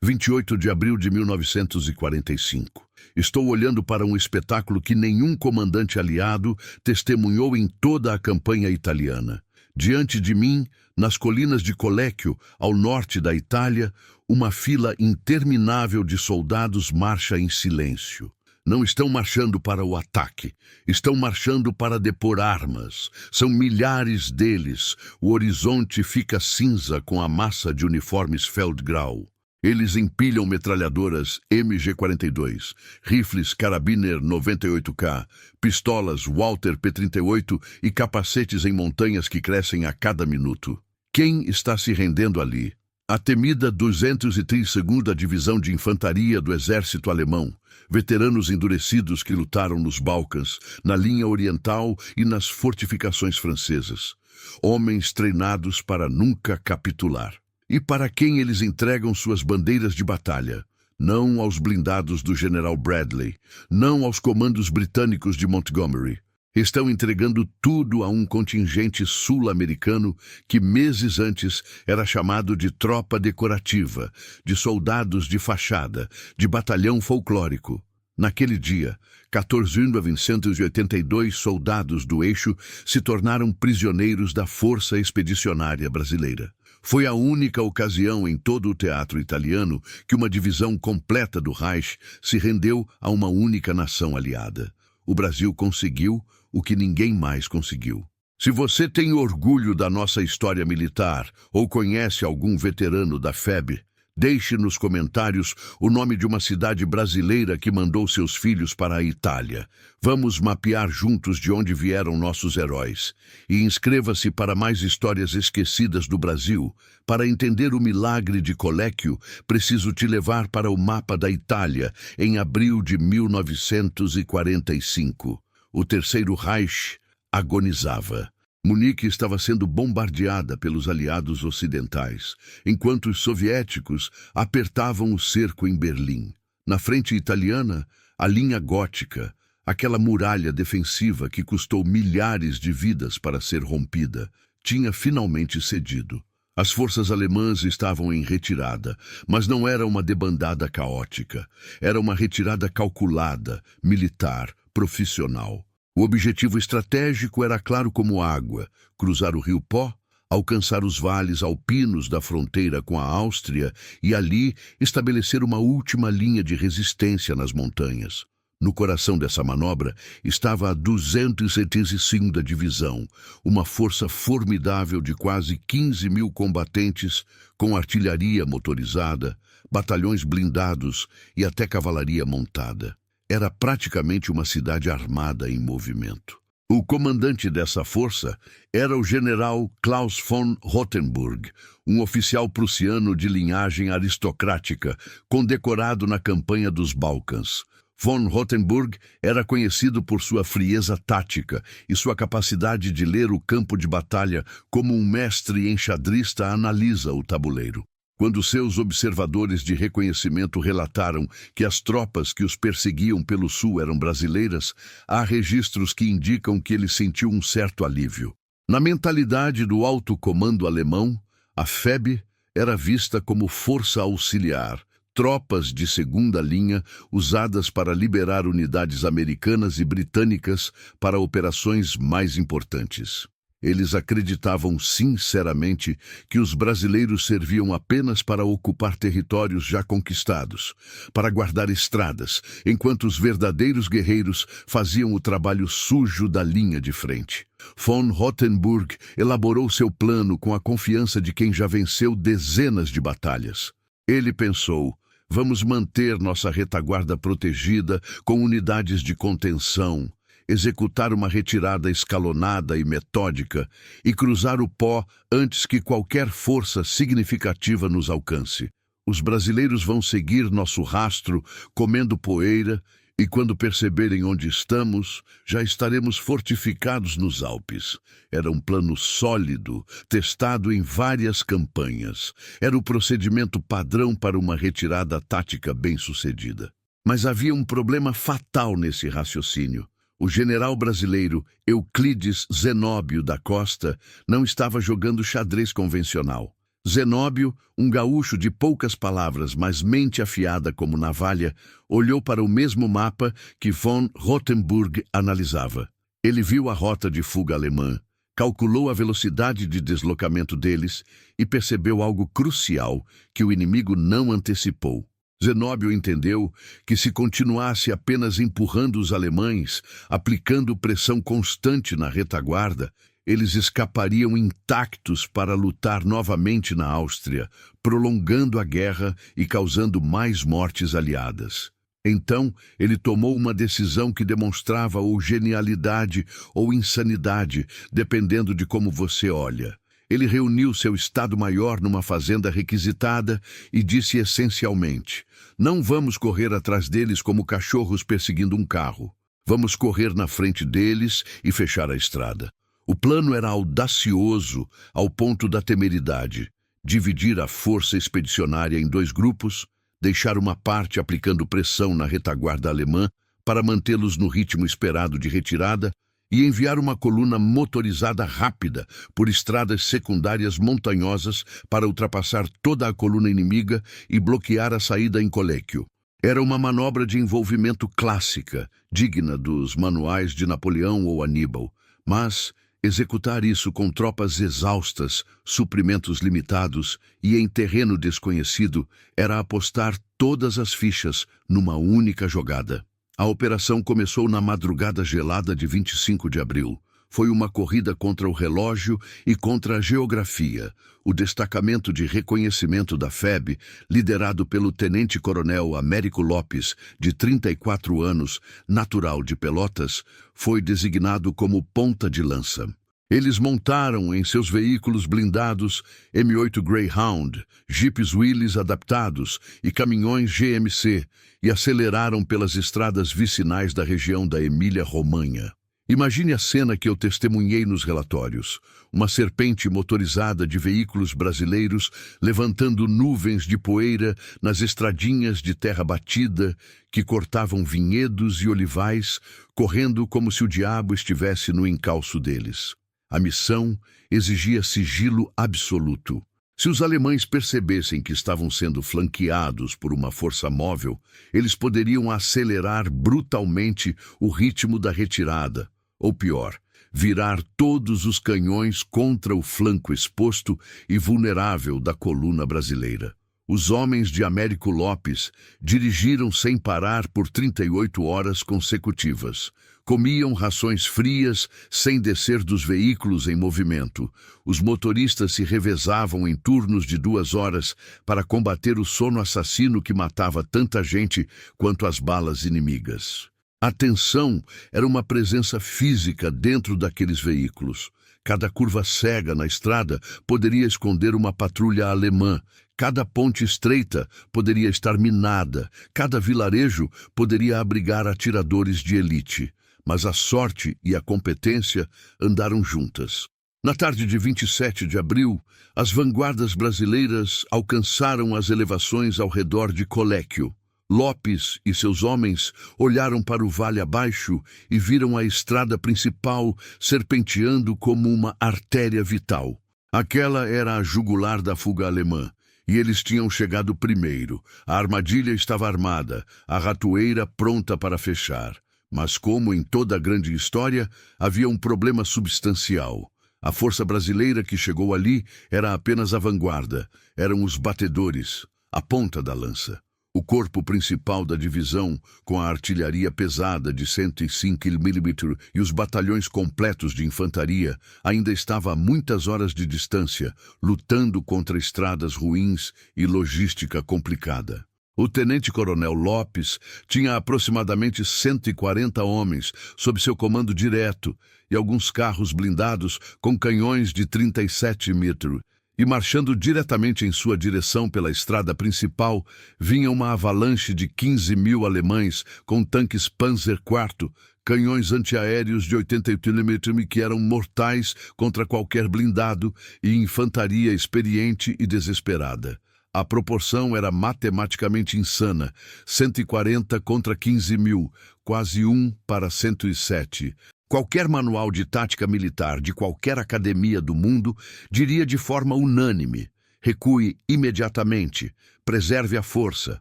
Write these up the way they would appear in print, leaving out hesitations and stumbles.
28 de abril de 1945. Estou olhando para um espetáculo que nenhum comandante aliado testemunhou em toda a campanha italiana. Diante de mim, nas colinas de Collecchio, ao norte da Itália, uma fila interminável de soldados marcha em silêncio. Não estão marchando para o ataque, estão marchando para depor armas. São milhares deles. O horizonte fica cinza com a massa de uniformes Feldgrau. Eles empilham metralhadoras MG-42, rifles Karabiner 98K, pistolas Walter P-38 e capacetes em montanhas que crescem a cada minuto. Quem está se rendendo ali? A temida 232ª Divisão de Infantaria do Exército Alemão, veteranos endurecidos que lutaram nos Balcãs, na linha oriental e nas fortificações francesas. Homens treinados para nunca capitular. E para quem eles entregam suas bandeiras de batalha? Não aos blindados do General Bradley, não aos comandos britânicos de Montgomery. Estão entregando tudo a um contingente sul-americano que meses antes era chamado de tropa decorativa, de soldados de fachada, de batalhão folclórico. Naquele dia, 14.982 soldados do eixo se tornaram prisioneiros da Força Expedicionária Brasileira. Foi a única ocasião em todo o teatro italiano que uma divisão completa do Reich se rendeu a uma única nação aliada. O Brasil conseguiu o que ninguém mais conseguiu. Se você tem orgulho da nossa história militar ou conhece algum veterano da FEB, deixe nos comentários o nome de uma cidade brasileira que mandou seus filhos para a Itália. Vamos mapear juntos de onde vieram nossos heróis. E inscreva-se para mais histórias esquecidas do Brasil. Para entender o milagre de Collecchio, preciso te levar para o mapa da Itália em abril de 1945. O Terceiro Reich agonizava. Munique estava sendo bombardeada pelos aliados ocidentais, enquanto os soviéticos apertavam o cerco em Berlim. Na frente italiana, a linha gótica, aquela muralha defensiva que custou milhares de vidas para ser rompida, tinha finalmente cedido. As forças alemãs estavam em retirada, mas não era uma debandada caótica. Era uma retirada calculada, militar, profissional. O objetivo estratégico era claro como água: cruzar o rio Pó, alcançar os vales alpinos da fronteira com a Áustria e ali estabelecer uma última linha de resistência nas montanhas. No coração dessa manobra estava a 275ª Divisão, uma força formidável de quase 15.000 combatentes com artilharia motorizada, batalhões blindados e até cavalaria montada. Era praticamente uma cidade armada em movimento. O comandante dessa força era o general Klaus von Rothenburg, um oficial prussiano de linhagem aristocrática, condecorado na campanha dos Balcãs. Von Rothenburg era conhecido por sua frieza tática e sua capacidade de ler o campo de batalha como um mestre enxadrista analisa o tabuleiro. Quando seus observadores de reconhecimento relataram que as tropas que os perseguiam pelo sul eram brasileiras, há registros que indicam que ele sentiu um certo alívio. Na mentalidade do alto comando alemão, a FEB era vista como força auxiliar, tropas de segunda linha usadas para liberar unidades americanas e britânicas para operações mais importantes. Eles acreditavam sinceramente que os brasileiros serviam apenas para ocupar territórios já conquistados, para guardar estradas, enquanto os verdadeiros guerreiros faziam o trabalho sujo da linha de frente. Von Rothenburg elaborou seu plano com a confiança de quem já venceu dezenas de batalhas. Ele pensou: vamos manter nossa retaguarda protegida com unidades de contenção, executar uma retirada escalonada e metódica e cruzar o Pó antes que qualquer força significativa nos alcance. Os brasileiros vão seguir nosso rastro, comendo poeira, e quando perceberem onde estamos, já estaremos fortificados nos Alpes. Era um plano sólido, testado em várias campanhas. Era o procedimento padrão para uma retirada tática bem-sucedida. Mas havia um problema fatal nesse raciocínio. O general brasileiro Euclides Zenóbio da Costa não estava jogando xadrez convencional. Zenóbio, um gaúcho de poucas palavras, mas mente afiada como navalha, olhou para o mesmo mapa que von Rothenburg analisava. Ele viu a rota de fuga alemã, calculou a velocidade de deslocamento deles e percebeu algo crucial que o inimigo não antecipou. Zenóbio entendeu que se continuasse apenas empurrando os alemães, aplicando pressão constante na retaguarda, eles escapariam intactos para lutar novamente na Áustria, prolongando a guerra e causando mais mortes aliadas. Então, ele tomou uma decisão que demonstrava ou genialidade ou insanidade, dependendo de como você olha. Ele reuniu seu Estado-Maior numa fazenda requisitada e disse essencialmente: não vamos correr atrás deles como cachorros perseguindo um carro. Vamos correr na frente deles e fechar a estrada. O plano era audacioso ao ponto da temeridade: dividir a força expedicionária em 2 grupos, deixar uma parte aplicando pressão na retaguarda alemã para mantê-los no ritmo esperado de retirada e enviar uma coluna motorizada rápida por estradas secundárias montanhosas para ultrapassar toda a coluna inimiga e bloquear a saída em Coléquio. Era uma manobra de envolvimento clássica, digna dos manuais de Napoleão ou Aníbal, mas executar isso com tropas exaustas, suprimentos limitados e em terreno desconhecido era apostar todas as fichas numa única jogada. A operação começou na madrugada gelada de 25 de abril. Foi uma corrida contra o relógio e contra a geografia. O destacamento de reconhecimento da FEB, liderado pelo tenente-coronel Américo Lopes, de 34 anos, natural de Pelotas, foi designado como ponta de lança. Eles montaram em seus veículos blindados M8 Greyhound, jipes Willys adaptados e caminhões GMC e aceleraram pelas estradas vicinais da região da Emília-Romanha. Imagine a cena que eu testemunhei nos relatórios. Uma serpente motorizada de veículos brasileiros levantando nuvens de poeira nas estradinhas de terra batida que cortavam vinhedos e olivais, correndo como se o diabo estivesse no encalço deles. A missão exigia sigilo absoluto. Se os alemães percebessem que estavam sendo flanqueados por uma força móvel, eles poderiam acelerar brutalmente o ritmo da retirada, ou pior, virar todos os canhões contra o flanco exposto e vulnerável da coluna brasileira. Os homens de Américo Lopes dirigiram sem parar por 38 horas consecutivas. Comiam rações frias sem descer dos veículos em movimento. Os motoristas se revezavam em turnos de 2 horas para combater o sono assassino que matava tanta gente quanto as balas inimigas. A tensão era uma presença física dentro daqueles veículos. Cada curva cega na estrada poderia esconder uma patrulha alemã. Cada ponte estreita poderia estar minada. Cada vilarejo poderia abrigar atiradores de elite. Mas a sorte e a competência andaram juntas. Na tarde de 27 de abril, as vanguardas brasileiras alcançaram as elevações ao redor de Coléquio. Lopes e seus homens olharam para o vale abaixo e viram a estrada principal serpenteando como uma artéria vital. Aquela era a jugular da fuga alemã, e eles tinham chegado primeiro. A armadilha estava armada, a ratoeira pronta para fechar. Mas como em toda a grande história, havia um problema substancial. A força brasileira que chegou ali era apenas a vanguarda, eram os batedores, a ponta da lança. O corpo principal da divisão, com a artilharia pesada de 105 mm e os batalhões completos de infantaria, ainda estava a muitas horas de distância, lutando contra estradas ruins e logística complicada. O tenente-coronel Lopes tinha aproximadamente 140 homens sob seu comando direto e alguns carros blindados com canhões de 37 mm. E marchando diretamente em sua direção pela estrada principal, vinha uma avalanche de 15.000 alemães com tanques Panzer IV, canhões antiaéreos de 88 mm que eram mortais contra qualquer blindado e infantaria experiente e desesperada. A proporção era matematicamente insana, 140 contra 15.000, quase 1 para 107. Qualquer manual de tática militar de qualquer academia do mundo diria de forma unânime: Recue imediatamente, preserve a força,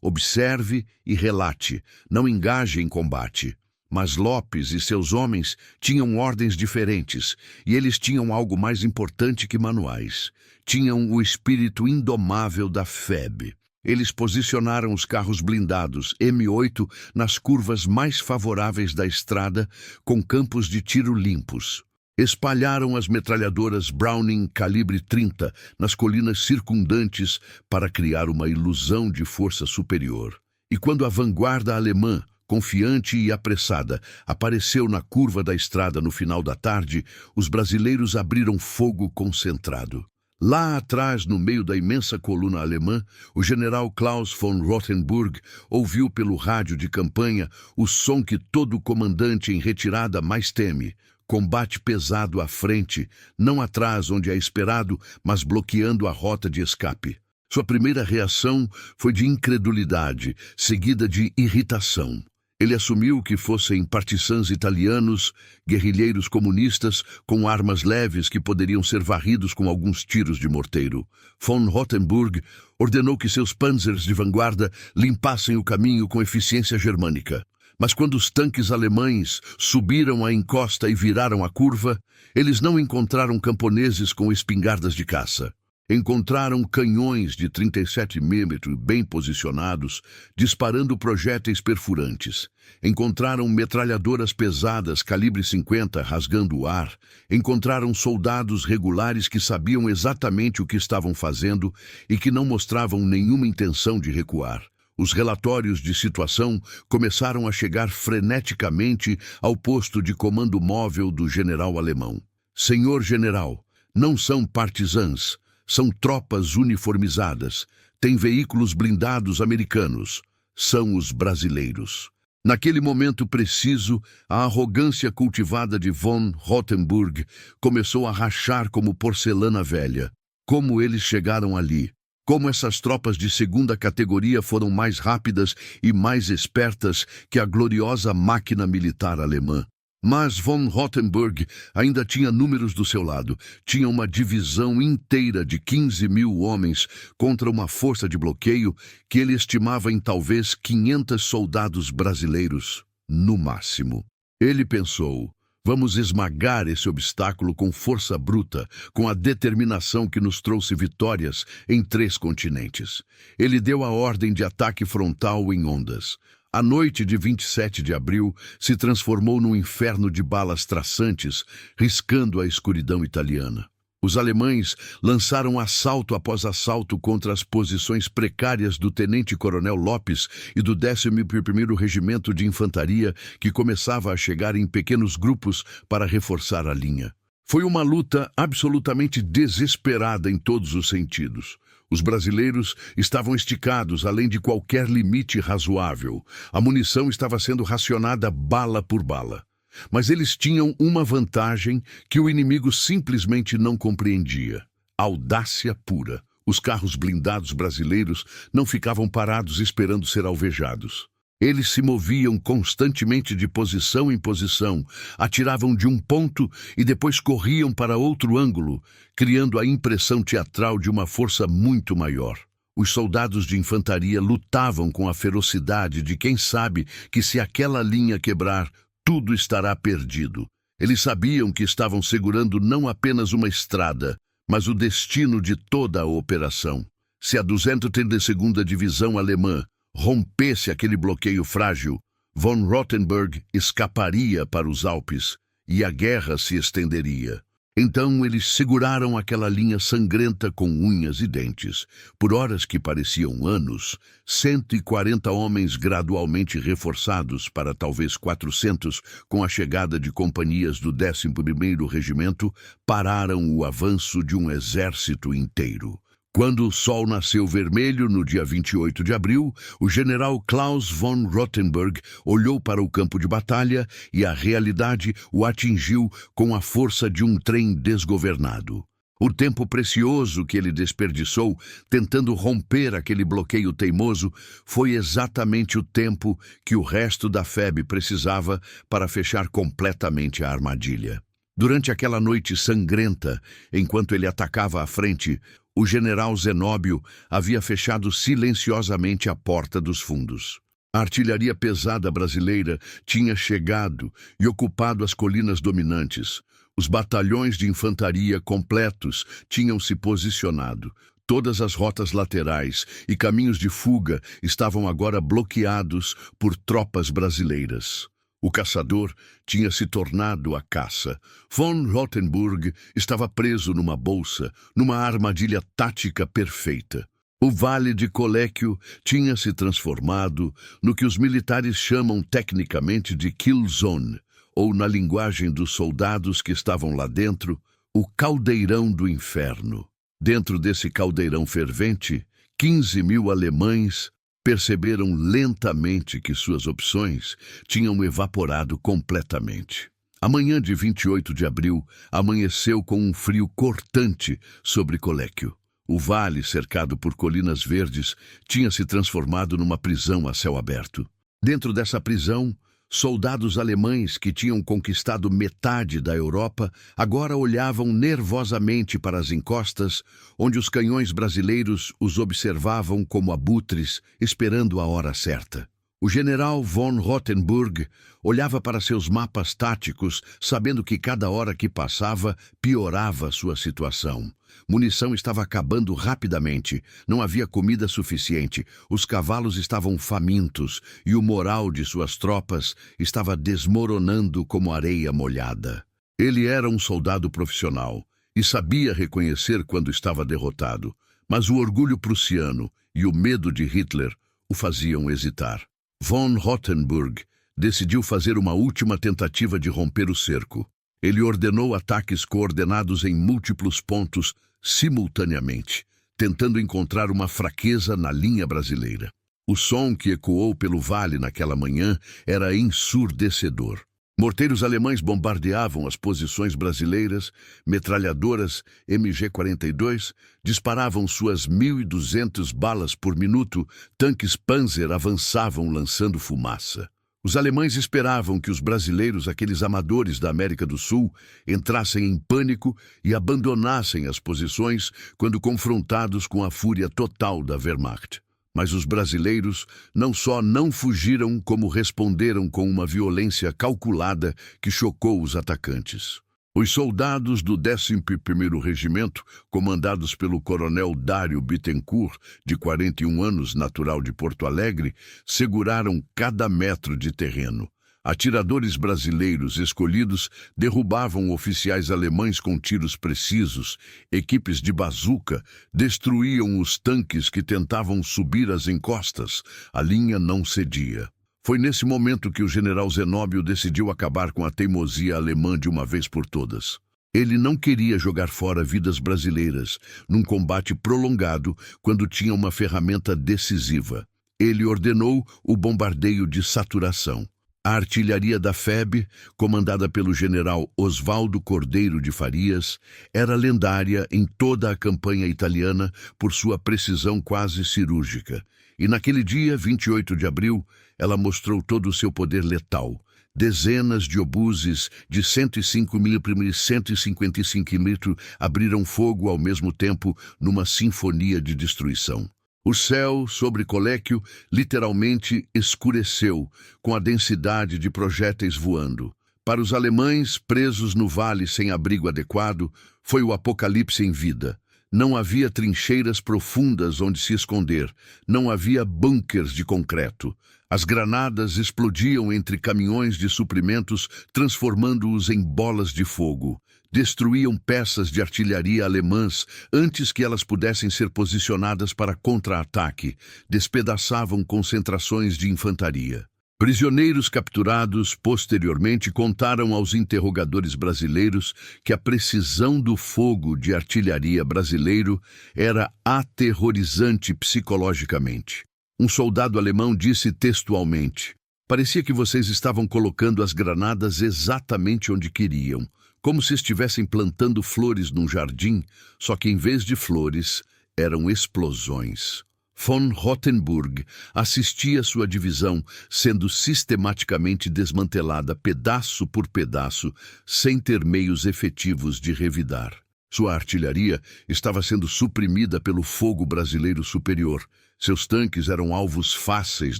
observe e relate, não engaje em combate. Mas Lopes e seus homens tinham ordens diferentes, e eles tinham algo mais importante que manuais. Tinham o espírito indomável da FEB. Eles posicionaram os carros blindados M8 nas curvas mais favoráveis da estrada, com campos de tiro limpos. Espalharam as metralhadoras Browning calibre 30 nas colinas circundantes para criar uma ilusão de força superior. E quando a vanguarda alemã, confiante e apressada, apareceu na curva da estrada no final da tarde, os brasileiros abriram fogo concentrado. Lá atrás, no meio da imensa coluna alemã, o general Klaus von Rothenburg ouviu pelo rádio de campanha o som que todo comandante em retirada mais teme: combate pesado à frente, não atrás onde é esperado, mas bloqueando a rota de escape. Sua primeira reação foi de incredulidade, seguida de irritação. Ele assumiu que fossem partisans italianos, guerrilheiros comunistas com armas leves que poderiam ser varridos com alguns tiros de morteiro. Von Rothenburg ordenou que seus panzers de vanguarda limpassem o caminho com eficiência germânica. Mas quando os tanques alemães subiram a encosta e viraram a curva, eles não encontraram camponeses com espingardas de caça. Encontraram canhões de 37 mm bem posicionados, disparando projéteis perfurantes. Encontraram metralhadoras pesadas calibre 50 rasgando o ar. Encontraram soldados regulares que sabiam exatamente o que estavam fazendo e que não mostravam nenhuma intenção de recuar. Os relatórios de situação começaram a chegar freneticamente ao posto de comando móvel do general alemão. Senhor general, não são partisans. São tropas uniformizadas, têm veículos blindados americanos, são os brasileiros. Naquele momento preciso, a arrogância cultivada de von Rothenburg começou a rachar como porcelana velha. Como eles chegaram ali? Como essas tropas de segunda categoria foram mais rápidas e mais espertas que a gloriosa máquina militar alemã? Mas von Rothenburg ainda tinha números do seu lado. Tinha uma divisão inteira de 15 mil homens contra uma força de bloqueio que ele estimava em talvez 500 soldados brasileiros, no máximo. Ele pensou: vamos esmagar esse obstáculo com força bruta, com a determinação que nos trouxe vitórias em 3 continentes. Ele deu a ordem de ataque frontal em ondas. A noite de 27 de abril se transformou num inferno de balas traçantes, riscando a escuridão italiana. Os alemães lançaram assalto após assalto contra as posições precárias do tenente-coronel Lopes e do 11º Regimento de Infantaria, que começava a chegar em pequenos grupos para reforçar a linha. Foi uma luta absolutamente desesperada em todos os sentidos. Os brasileiros estavam esticados além de qualquer limite razoável. A munição estava sendo racionada bala por bala. Mas eles tinham uma vantagem que o inimigo simplesmente não compreendia: audácia pura. Os carros blindados brasileiros não ficavam parados esperando ser alvejados. Eles se moviam constantemente de posição em posição, atiravam de um ponto e depois corriam para outro ângulo, criando a impressão teatral de uma força muito maior. Os soldados de infantaria lutavam com a ferocidade de quem sabe que se aquela linha quebrar, tudo estará perdido. Eles sabiam que estavam segurando não apenas uma estrada, mas o destino de toda a operação. Se a 232ª Divisão Alemã rompesse aquele bloqueio frágil, von Rothenburg escaparia para os Alpes e a guerra se estenderia. Então eles seguraram aquela linha sangrenta com unhas e dentes. Por horas que pareciam anos, 140 homens gradualmente reforçados para talvez 400 com a chegada de companhias do 11º Regimento pararam o avanço de um exército inteiro. Quando o sol nasceu vermelho no dia 28 de abril, o general Klaus von Rothenburg olhou para o campo de batalha e a realidade o atingiu com a força de um trem desgovernado. O tempo precioso que ele desperdiçou tentando romper aquele bloqueio teimoso foi exatamente o tempo que o resto da FEB precisava para fechar completamente a armadilha. Durante aquela noite sangrenta, enquanto ele atacava à frente, o general Zenóbio havia fechado silenciosamente a porta dos fundos. A artilharia pesada brasileira tinha chegado e ocupado as colinas dominantes. Os batalhões de infantaria completos tinham se posicionado. Todas as rotas laterais e caminhos de fuga estavam agora bloqueados por tropas brasileiras. O caçador tinha se tornado a caça. Von Rothenburg estava preso numa bolsa, numa armadilha tática perfeita. O Vale de Coléquio tinha se transformado no que os militares chamam tecnicamente de kill zone, ou, na linguagem dos soldados que estavam lá dentro, o caldeirão do inferno. Dentro desse caldeirão fervente, 15.000 alemães perceberam lentamente que suas opções tinham evaporado completamente. A manhã de 28 de abril amanheceu com um frio cortante sobre Coléquio. O vale, cercado por colinas verdes, tinha se transformado numa prisão a céu aberto. Dentro dessa prisão, soldados alemães que tinham conquistado metade da Europa agora olhavam nervosamente para as encostas, onde os canhões brasileiros os observavam como abutres, esperando a hora certa. O general von Rothenburg olhava para seus mapas táticos, sabendo que cada hora que passava piorava sua situação. Munição estava acabando rapidamente, não havia comida suficiente, os cavalos estavam famintos e o moral de suas tropas estava desmoronando como areia molhada. Ele era um soldado profissional e sabia reconhecer quando estava derrotado, mas o orgulho prussiano e o medo de Hitler o faziam hesitar. Von Rothenburg decidiu fazer uma última tentativa de romper o cerco. Ele ordenou ataques coordenados em múltiplos pontos simultaneamente, tentando encontrar uma fraqueza na linha brasileira. O som que ecoou pelo vale naquela manhã era ensurdecedor. Morteiros alemães bombardeavam as posições brasileiras, metralhadoras MG-42 disparavam suas 1.200 balas por minuto, tanques Panzer avançavam lançando fumaça. Os alemães esperavam que os brasileiros, aqueles amadores da América do Sul, entrassem em pânico e abandonassem as posições quando confrontados com a fúria total da Wehrmacht. Mas os brasileiros não só não fugiram, como responderam com uma violência calculada que chocou os atacantes. Os soldados do 11º Regimento, comandados pelo coronel Dário Bittencourt, de 41 anos, natural de Porto Alegre, seguraram cada metro de terreno. Atiradores brasileiros escolhidos derrubavam oficiais alemães com tiros precisos. Equipes de bazuca destruíam os tanques que tentavam subir as encostas. A linha não cedia. Foi nesse momento que o general Zenóbio decidiu acabar com a teimosia alemã de uma vez por todas. Ele não queria jogar fora vidas brasileiras num combate prolongado quando tinha uma ferramenta decisiva. Ele ordenou o bombardeio de saturação. A artilharia da FEB, comandada pelo general Oswaldo Cordeiro de Farias, era lendária em toda a campanha italiana por sua precisão quase cirúrgica. E naquele dia, 28 de abril, ela mostrou todo o seu poder letal. Dezenas de obuses de 105 mm e 155 mm abriram fogo ao mesmo tempo numa sinfonia de destruição. O céu sobre Coléquio literalmente escureceu com a densidade de projéteis voando. Para os alemães presos no vale sem abrigo adequado, foi o apocalipse em vida. Não havia trincheiras profundas onde se esconder, não havia bunkers de concreto. As granadas explodiam entre caminhões de suprimentos, transformando-os em bolas de fogo. Destruíam peças de artilharia alemãs antes que elas pudessem ser posicionadas para contra-ataque. Despedaçavam concentrações de infantaria. Prisioneiros capturados posteriormente contaram aos interrogadores brasileiros que a precisão do fogo de artilharia brasileiro era aterrorizante psicologicamente. Um soldado alemão disse textualmente: "Parecia que vocês estavam colocando as granadas exatamente onde queriam, como se estivessem plantando flores num jardim, só que em vez de flores, eram explosões." Von Rothenburg assistia sua divisão sendo sistematicamente desmantelada pedaço por pedaço, sem ter meios efetivos de revidar. Sua artilharia estava sendo suprimida pelo fogo brasileiro superior. Seus tanques eram alvos fáceis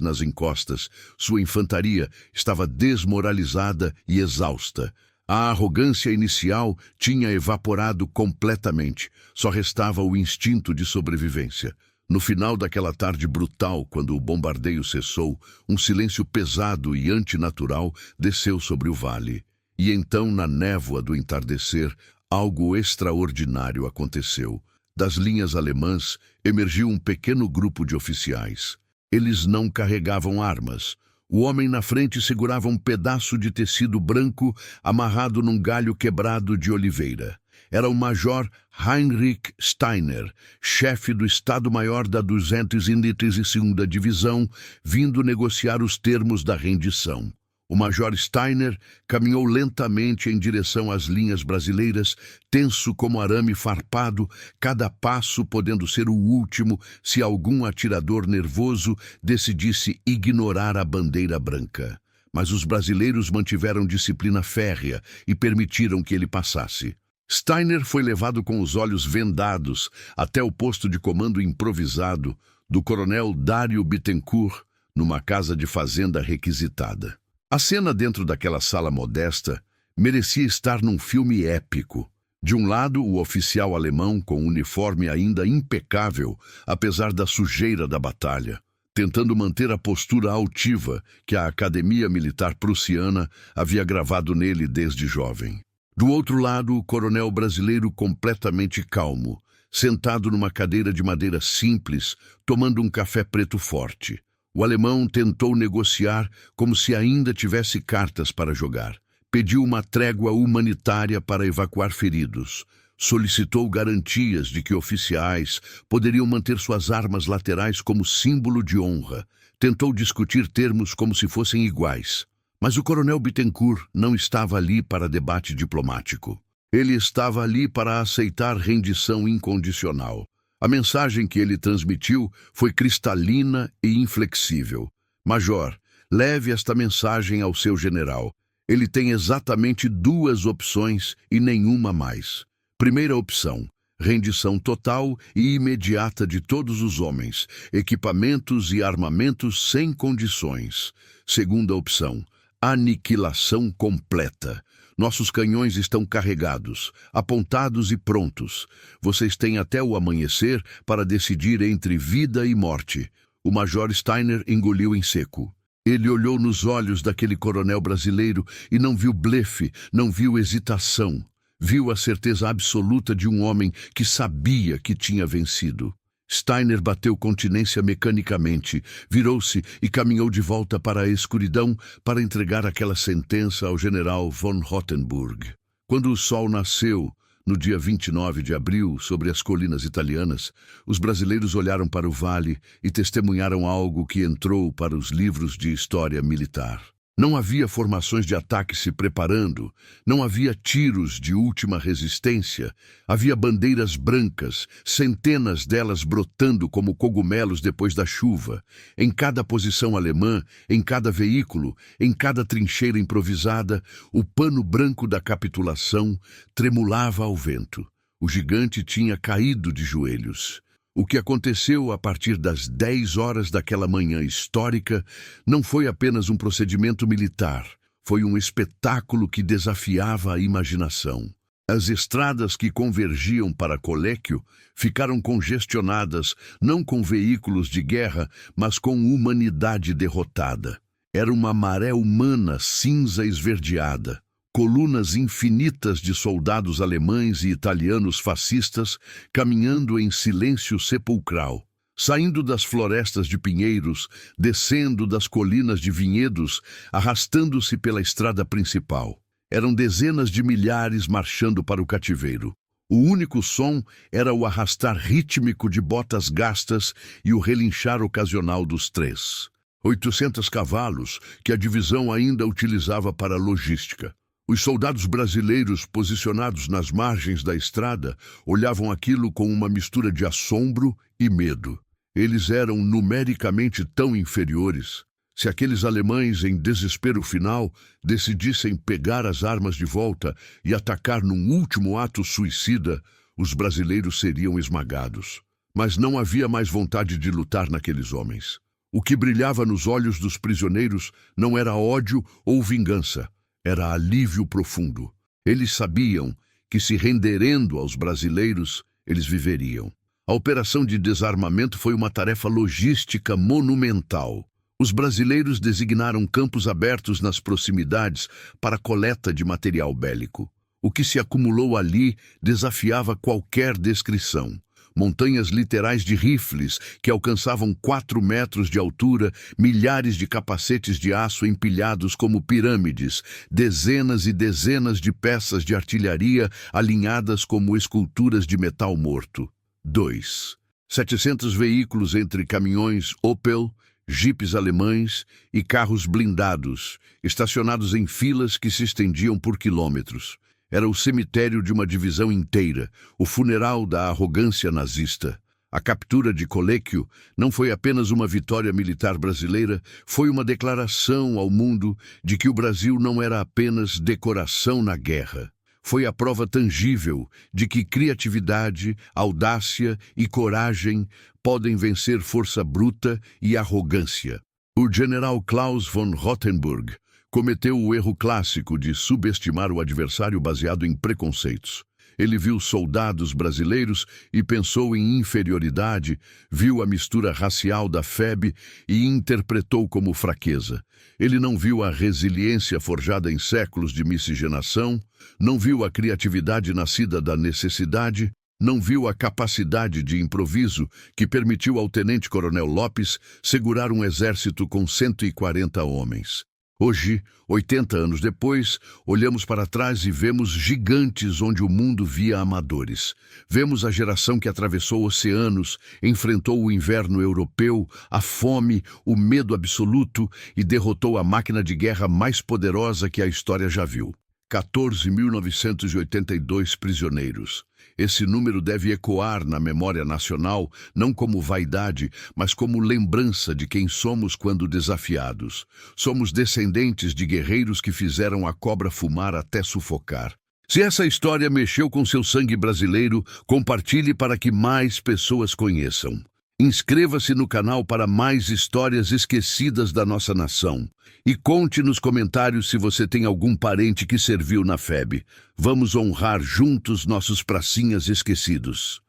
nas encostas. Sua infantaria estava desmoralizada e exausta. A arrogância inicial tinha evaporado completamente. Só restava o instinto de sobrevivência. No final daquela tarde brutal, quando o bombardeio cessou, um silêncio pesado e antinatural desceu sobre o vale. E então, na névoa do entardecer, algo extraordinário aconteceu. Das linhas alemãs emergiu um pequeno grupo de oficiais. Eles não carregavam armas. O homem na frente segurava um pedaço de tecido branco amarrado num galho quebrado de oliveira. Era o Major Heinrich Steiner, chefe do Estado-Maior da 232ª Divisão, vindo negociar os termos da rendição. O Major Steiner caminhou lentamente em direção às linhas brasileiras, tenso como arame farpado, cada passo podendo ser o último se algum atirador nervoso decidisse ignorar a bandeira branca. Mas os brasileiros mantiveram disciplina férrea e permitiram que ele passasse. Steiner foi levado com os olhos vendados até o posto de comando improvisado do coronel Dário Bittencourt, numa casa de fazenda requisitada. A cena dentro daquela sala modesta merecia estar num filme épico. De um lado, o oficial alemão com o uniforme ainda impecável, apesar da sujeira da batalha, tentando manter a postura altiva que a Academia Militar Prussiana havia gravado nele desde jovem. Do outro lado, o coronel brasileiro completamente calmo, sentado numa cadeira de madeira simples, tomando um café preto forte. O alemão tentou negociar como se ainda tivesse cartas para jogar. Pediu uma trégua humanitária para evacuar feridos. Solicitou garantias de que oficiais poderiam manter suas armas laterais como símbolo de honra. Tentou discutir termos como se fossem iguais. Mas o coronel Bittencourt não estava ali para debate diplomático. Ele estava ali para aceitar rendição incondicional. A mensagem que ele transmitiu foi cristalina e inflexível. Major, leve esta mensagem ao seu general. Ele tem exatamente duas opções e nenhuma mais. Primeira opção, rendição total e imediata de todos os homens, equipamentos e armamentos sem condições. Segunda opção, aniquilação completa. Nossos canhões estão carregados, apontados e prontos. Vocês têm até o amanhecer para decidir entre vida e morte. O Major Steiner engoliu em seco. Ele olhou nos olhos daquele coronel brasileiro e não viu blefe, não viu hesitação. Viu a certeza absoluta de um homem que sabia que tinha vencido. Steiner bateu continência mecanicamente, virou-se e caminhou de volta para a escuridão para entregar aquela sentença ao general von Rothenburg. Quando o sol nasceu, no dia 29 de abril, sobre as colinas italianas, os brasileiros olharam para o vale e testemunharam algo que entrou para os livros de história militar. Não havia formações de ataque se preparando, não havia tiros de última resistência, havia bandeiras brancas, centenas delas brotando como cogumelos depois da chuva. Em cada posição alemã, em cada veículo, em cada trincheira improvisada, o pano branco da capitulação tremulava ao vento. O gigante tinha caído de joelhos. O que aconteceu a partir das 10 horas daquela manhã histórica não foi apenas um procedimento militar, foi um espetáculo que desafiava a imaginação. As estradas que convergiam para Coléquio ficaram congestionadas não com veículos de guerra, mas com humanidade derrotada. Era uma maré humana cinza esverdeada. Colunas infinitas de soldados alemães e italianos fascistas caminhando em silêncio sepulcral, saindo das florestas de pinheiros, descendo das colinas de vinhedos, arrastando-se pela estrada principal. Eram dezenas de milhares marchando para o cativeiro. O único som era o arrastar rítmico de botas gastas e o relinchar ocasional dos três. 800 cavalos que a divisão ainda utilizava para logística. Os soldados brasileiros posicionados nas margens da estrada olhavam aquilo com uma mistura de assombro e medo. Eles eram numericamente tão inferiores. Se aqueles alemães, em desespero final, decidissem pegar as armas de volta e atacar num último ato suicida, os brasileiros seriam esmagados. Mas não havia mais vontade de lutar naqueles homens. O que brilhava nos olhos dos prisioneiros não era ódio ou vingança, era alívio profundo. Eles sabiam que, se renderendo aos brasileiros, eles viveriam. A operação de desarmamento foi uma tarefa logística monumental. Os brasileiros designaram campos abertos nas proximidades para coleta de material bélico. O que se acumulou ali desafiava qualquer descrição. Montanhas literais de rifles que alcançavam 4 metros de altura, milhares de capacetes de aço empilhados como pirâmides, dezenas e dezenas de peças de artilharia alinhadas como esculturas de metal morto. 2. 700 veículos entre caminhões Opel, jipes alemães e carros blindados, estacionados em filas que se estendiam por quilômetros. Era o cemitério de uma divisão inteira, o funeral da arrogância nazista. A captura de Coléquio não foi apenas uma vitória militar brasileira, foi uma declaração ao mundo de que o Brasil não era apenas decoração na guerra. Foi a prova tangível de que criatividade, audácia e coragem podem vencer força bruta e arrogância. O general Klaus von Rothenburg cometeu o erro clássico de subestimar o adversário baseado em preconceitos. Ele viu soldados brasileiros e pensou em inferioridade, viu a mistura racial da FEB e interpretou como fraqueza. Ele não viu a resiliência forjada em séculos de miscigenação, não viu a criatividade nascida da necessidade, não viu a capacidade de improviso que permitiu ao tenente-coronel Lopes segurar um exército com 140 homens. Hoje, 80 anos depois, olhamos para trás e vemos gigantes onde o mundo via amadores. Vemos a geração que atravessou oceanos, enfrentou o inverno europeu, a fome, o medo absoluto e derrotou a máquina de guerra mais poderosa que a história já viu. 14.982 prisioneiros. Esse número deve ecoar na memória nacional, não como vaidade, mas como lembrança de quem somos quando desafiados. Somos descendentes de guerreiros que fizeram a cobra fumar até sufocar. Se essa história mexeu com seu sangue brasileiro, compartilhe para que mais pessoas conheçam. Inscreva-se no canal para mais histórias esquecidas da nossa nação. E conte nos comentários se você tem algum parente que serviu na FEB. Vamos honrar juntos nossos pracinhas esquecidos.